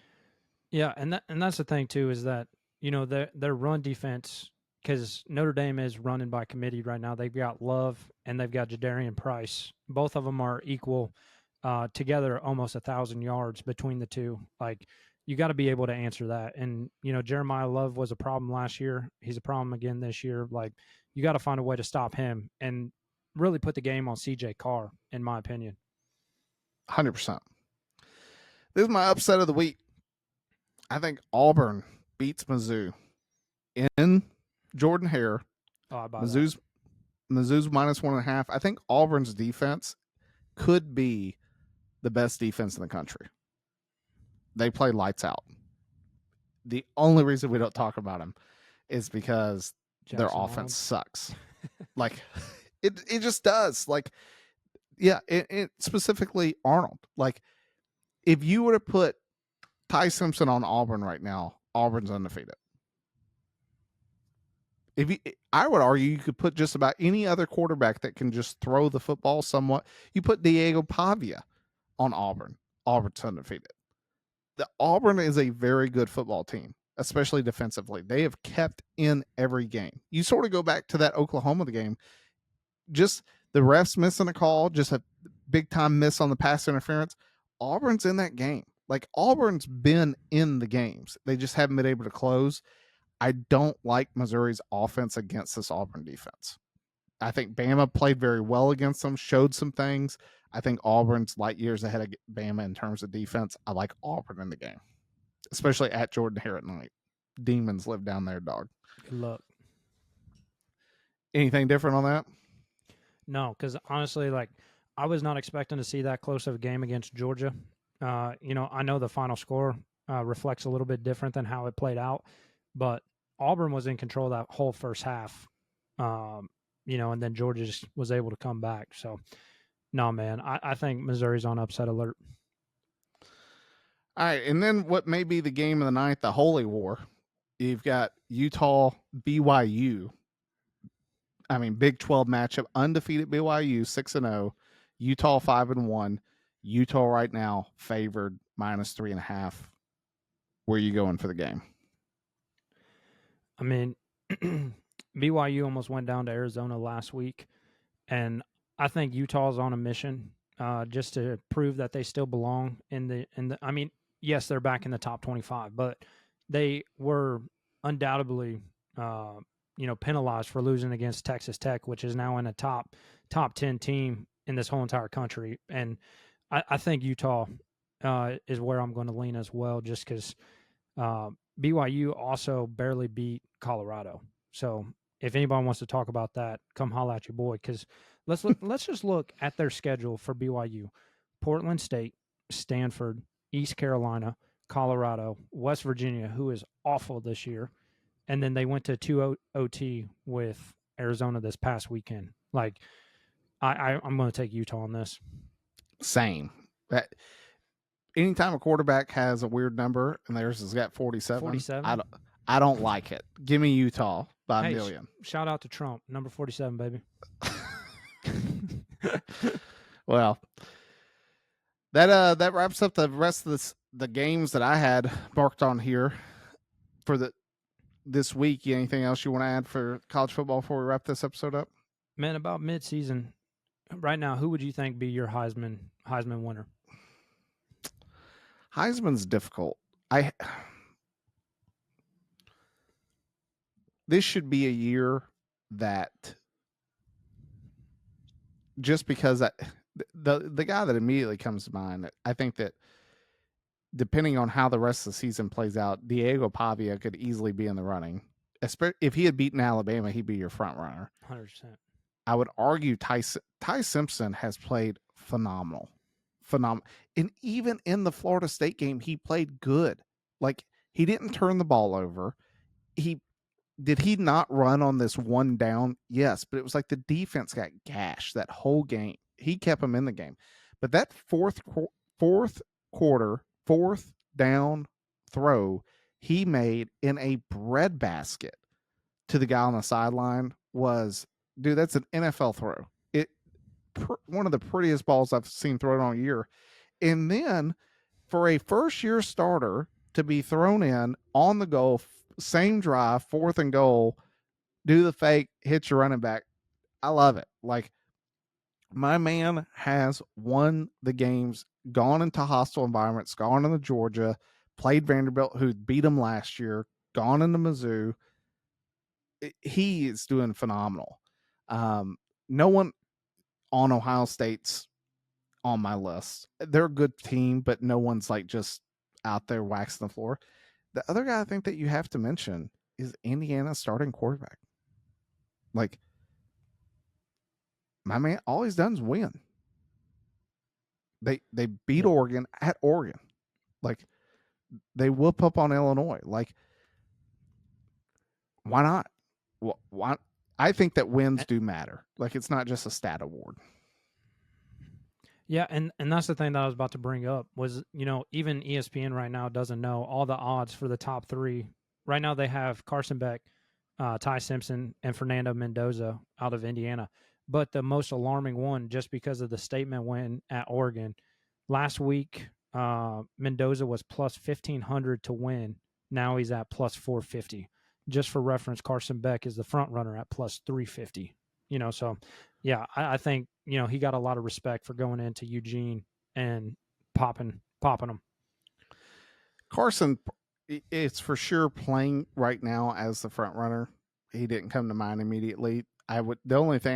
Yeah, and that's the thing too, is that their run defense, because Notre Dame is running by committee right now. They've got Love and they've got Jadarian Price. Both of them are equal together, almost 1,000 yards between the two. Like you got to be able to answer that. And Jeremiah Love was a problem last year. He's a problem again this year. Like, you got to find a way to stop him and really put the game on CJ Carr, in my opinion.
100%. This is my upset of the week. I think Auburn beats Mizzou in Jordan Hare.
Oh, I buy that.
Mizzou's -1.5. I think Auburn's defense could be the best defense in the country. They play lights out. The only reason we don't talk about them is because their
Jackson
offense
Arnold.
sucks. Like, it just does. Like, yeah, it specifically Arnold. Like, if you were to put Ty Simpson on Auburn right now, Auburn's undefeated. I would argue you could put just about any other quarterback that can just throw the football somewhat. You put Diego Pavia on Auburn, Auburn's undefeated. The Auburn is a very good football team, especially defensively. They have kept in every game. You sort of go back to that Oklahoma game, just the refs missing a call, just a big time miss on the pass interference. Auburn's in that game. Like, Auburn's been in the games. They just haven't been able to close. I don't like Missouri's offense against this Auburn defense. I think Bama played very well against them, showed some things. I think Auburn's light years ahead of Bama in terms of defense. I like Auburn in the game, especially at Jordan Hare at night. Demons live down there, dog.
Good luck.
Anything different on that?
No, because honestly, like, I was not expecting to see that close of a game against Georgia. I know the final score reflects a little bit different than how it played out, but Auburn was in control that whole first half. And then Georgia just was able to come back. So, no, man, I think Missouri's on upset alert.
All right, and then what may be the game of the night, the Holy War. You've got Utah, BYU. I mean, Big 12 matchup, undefeated BYU 6-0, Utah 5-1. Utah right now favored -3.5. Where are you going for the game?
I mean, BYU almost went down to Arizona last week, and I think Utah's on a mission just to prove that they still belong in the. I mean, yes, they're back in the top 25, but they were undoubtedly penalized for losing against Texas Tech, which is now in a top 10 team in this whole entire country. And I think Utah is where I'm going to lean as well, just because BYU also barely beat Colorado. So if anybody wants to talk about that, come holla at your boy. Because let's just look at their schedule for BYU: Portland State, Stanford, East Carolina, Colorado, West Virginia, who is awful this year, and then they went to 2 OT with Arizona this past weekend. Like, I'm going to take Utah on this.
Same. Anytime a quarterback has a weird number and theirs has got 47, I don't like it. Give me Utah by a million.
Shout out to Trump, number 47, baby.
Well, that wraps up the rest of the games that I had marked on here for this week. Anything else you want to add for college football before we wrap this episode up?
Man, about mid-season right now, who would you think be your Heisman winner?
Heisman's difficult. This should be a year that, just because the guy that immediately comes to mind, I think that depending on how the rest of the season plays out, Diego Pavia could easily be in the running. If he had beaten Alabama, he'd be your front runner.
100%.
I would argue Ty Simpson has played phenomenal. And even in the Florida State game, he played good. Like, he didn't turn the ball over. Did he not run on this one down? Yes, but it was like the defense got gashed that whole game. He kept him in the game. But that fourth quarter, fourth down throw he made in a breadbasket to the guy on the sideline was, dude, that's an NFL throw. One of the prettiest balls I've seen thrown all year. And then for a first-year starter to be thrown in on the goal, same drive, 4th and goal, do the fake, hit your running back. I love it. Like, my man has won the games, gone into hostile environments, gone into Georgia, played Vanderbilt, who beat him last year, gone into Mizzou. He is doing phenomenal. No one on Ohio State's on my list. They're a good team, but no one's like just out there waxing the floor. The other guy I think that you have to mention is Indiana's starting quarterback. Like, my man, all he's done is win. They beat Oregon at Oregon. Like, they whoop up on Illinois. Like, why not? Why? I think that wins do matter. Like, it's not just a stat award.
Yeah, and that's the thing that I was about to bring up was, even ESPN right now doesn't know all the odds for the top three. Right now they have Carson Beck, Ty Simpson, and Fernando Mendoza out of Indiana. But the most alarming one, just because of the statement win at Oregon, last week Mendoza was plus 1,500 to win. Now he's at plus 450. Just for reference, Carson Beck is the front runner at plus 350. So yeah, I think he got a lot of respect for going into Eugene and popping them.
Carson, it's for sure playing right now as the front runner. He didn't come to mind immediately. The only thing